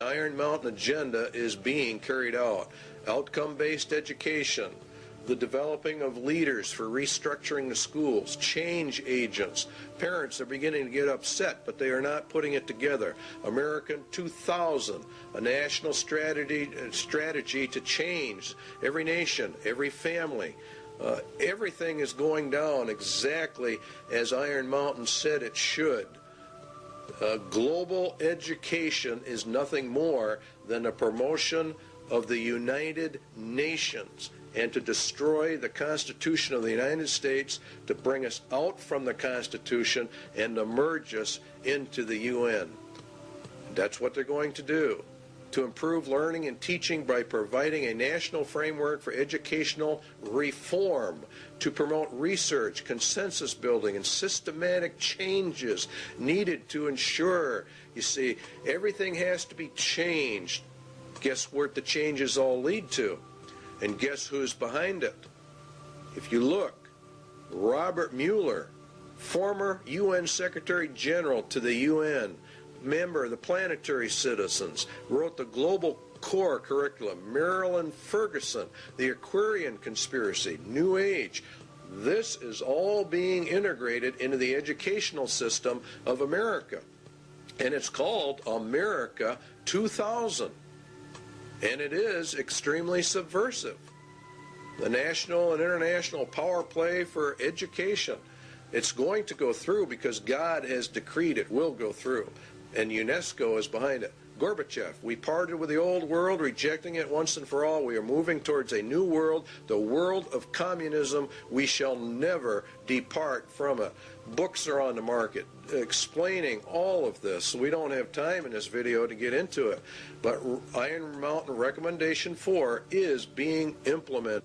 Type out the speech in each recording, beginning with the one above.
Iron Mountain agenda is being carried out. Outcome-based education, the developing of leaders for restructuring the schools, change agents. Parents are beginning to get upset, but they are not putting it together. American 2000, a national strategy to change every nation, every family. Everything is going down exactly as Iron Mountain said it should. Global education is nothing more than a promotion of the United Nations and to destroy the Constitution of the United States, to bring us out from the Constitution and to merge us into the UN. That's what they're going to do. To improve learning and teaching by providing a national framework for educational reform, to promote research, consensus building, and systematic changes needed to ensure, you see, everything has to be changed. Guess where the changes all lead to? And guess who's behind it? If you look, Robert Mueller, former UN Secretary General to the UN, member of the Planetary Citizens, wrote the Global Core Curriculum. Marilyn Ferguson, the Aquarian Conspiracy, New Age. This is all being integrated into the educational system of America. And it's called America 2000. And it is extremely subversive. The national and international power play for education. It's going to go through because God has decreed it will go through. And UNESCO is behind it. Gorbachev, we parted with the old world, rejecting it once and for all. We are moving towards a new world, the world of communism. We shall never depart from it. Books are on the market explaining all of this. We don't have time in this video to get into it. But Iron Mountain Recommendation 4 is being implemented.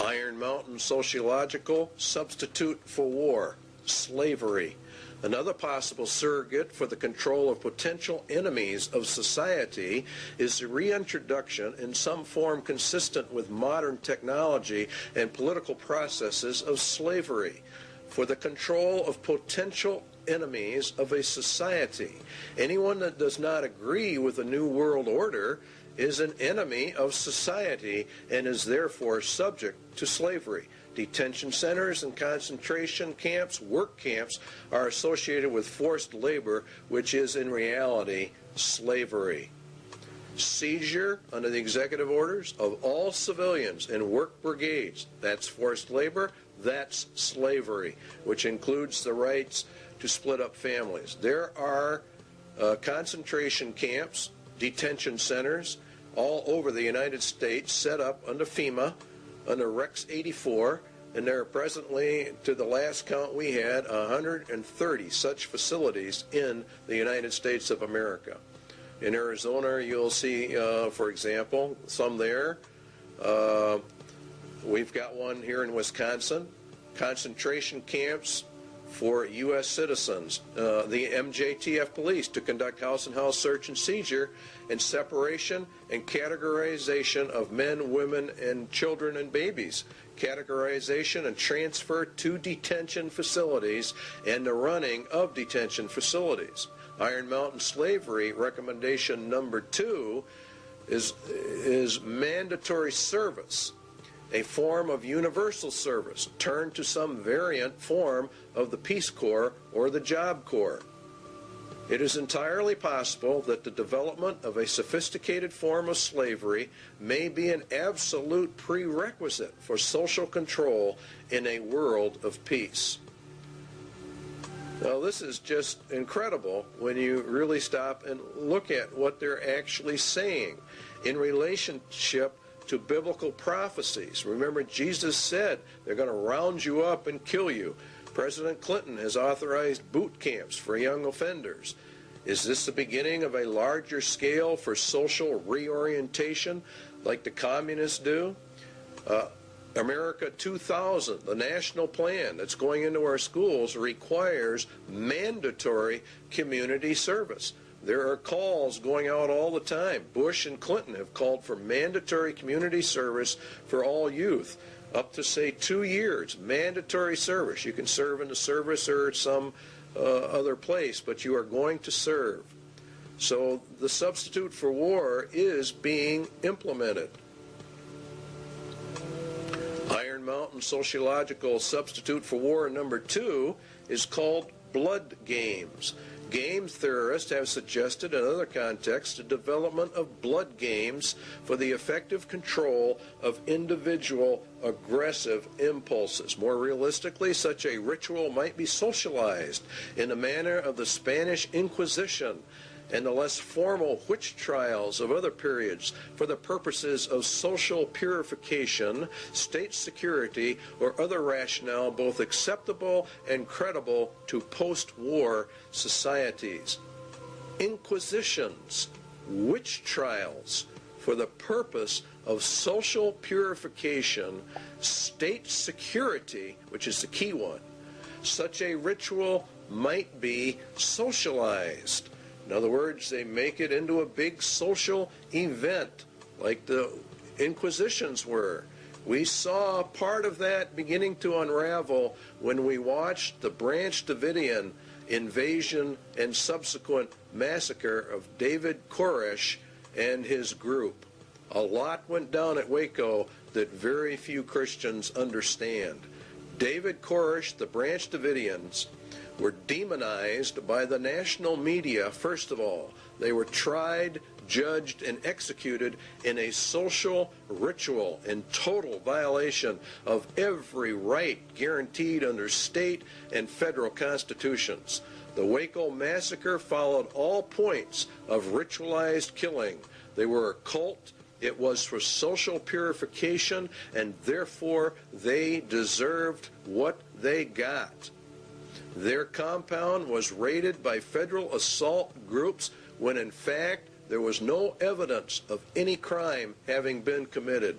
Iron Mountain Sociological Substitute for War, Slavery. Another possible surrogate for the control of potential enemies of society is the reintroduction in some form consistent with modern technology and political processes of slavery for the control of potential enemies of a society. Anyone that does not agree with the New World Order is an enemy of society and is therefore subject to slavery. Detention centers and concentration camps, work camps, are associated with forced labor, which is in reality slavery. Seizure under the executive orders of all civilians in work brigades, that's forced labor, that's slavery, which includes the rights to split up families. There are concentration camps, detention centers all over the United States set up under FEMA, under Rex 84, and there are presently, to the last count we had, 130 such facilities in the United States of America. In Arizona, you'll see, for example, some there. We've got one here in Wisconsin. Concentration camps for U.S. citizens, the MJTF police to conduct house and house search and seizure and separation and categorization of men, women, and children and babies, categorization and transfer to detention facilities and the running of detention facilities. Iron Mountain Slavery recommendation number 2 is mandatory service, a form of universal service, turned to some variant form of the Peace Corps or the Job Corps. It is entirely possible that the development of a sophisticated form of slavery may be an absolute prerequisite for social control in a world of peace. Now, this is just incredible when you really stop and look at what they're actually saying in relationship to biblical prophecies. Remember, Jesus said they're going to round you up and kill you. President Clinton has authorized boot camps for young offenders. Is this the beginning of a larger scale for social reorientation like the communists do? America 2000, the national plan that's going into our schools, requires mandatory community service. There are calls going out all the time. Bush and Clinton have called for mandatory community service for all youth, up to, say, 2 years, mandatory service. You can serve in the service or some other place, but you are going to serve. So the substitute for war is being implemented. Iron Mountain sociological substitute for war number 2 is called blood games. Game theorists have suggested in other contexts the development of blood games for the effective control of individual aggressive impulses. More realistically, such a ritual might be socialized in the manner of the Spanish Inquisition and the less formal witch trials of other periods for the purposes of social purification, state security, or other rationale both acceptable and credible to post-war societies. Inquisitions, witch trials for the purpose of social purification, state security, which is the key one. Such a ritual might be socialized. In other words, they make it into a big social event like the Inquisitions were. We saw part of that beginning to unravel when we watched the Branch Davidian invasion and subsequent massacre of David Koresh and his group. A lot went down at Waco that very few Christians understand. David Koresh, the Branch Davidians, were demonized by the national media. First of all, they were tried, judged, and executed in a social ritual in total violation of every right guaranteed under state and federal constitutions. The Waco massacre followed all points of ritualized killing. They were a cult. It was for social purification, and therefore they deserved what they got. Their compound was raided by federal assault groups when in fact there was no evidence of any crime having been committed.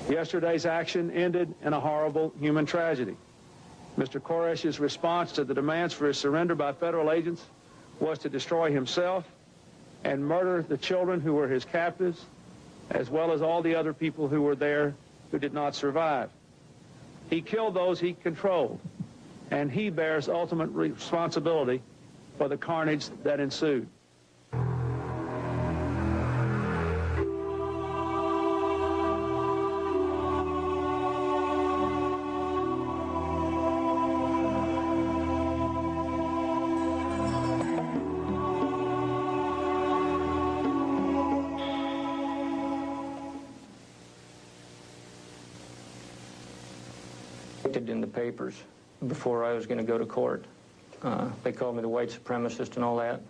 Yesterday's action ended in a horrible human tragedy. Mr. Koresh's response to the demands for his surrender by federal agents was to destroy himself and murder the children who were his captives, as well as all the other people who were there who did not survive. He killed those he controlled, and he bears ultimate responsibility for the carnage that ensued. In the papers before I was going to go to court. They called me the white supremacist and all that.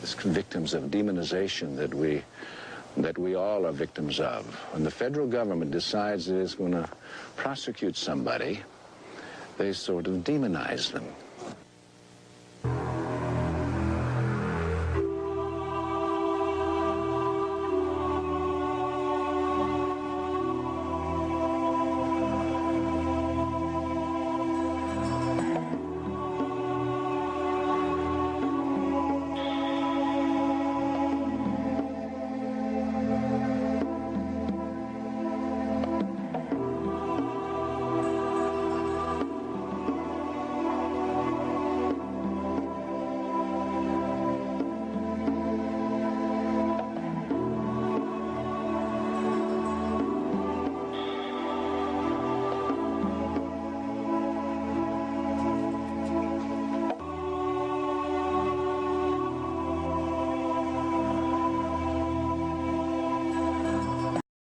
As victims of demonization that we that we all are victims of. When the federal government decides it is going to prosecute somebody, they sort of demonize them.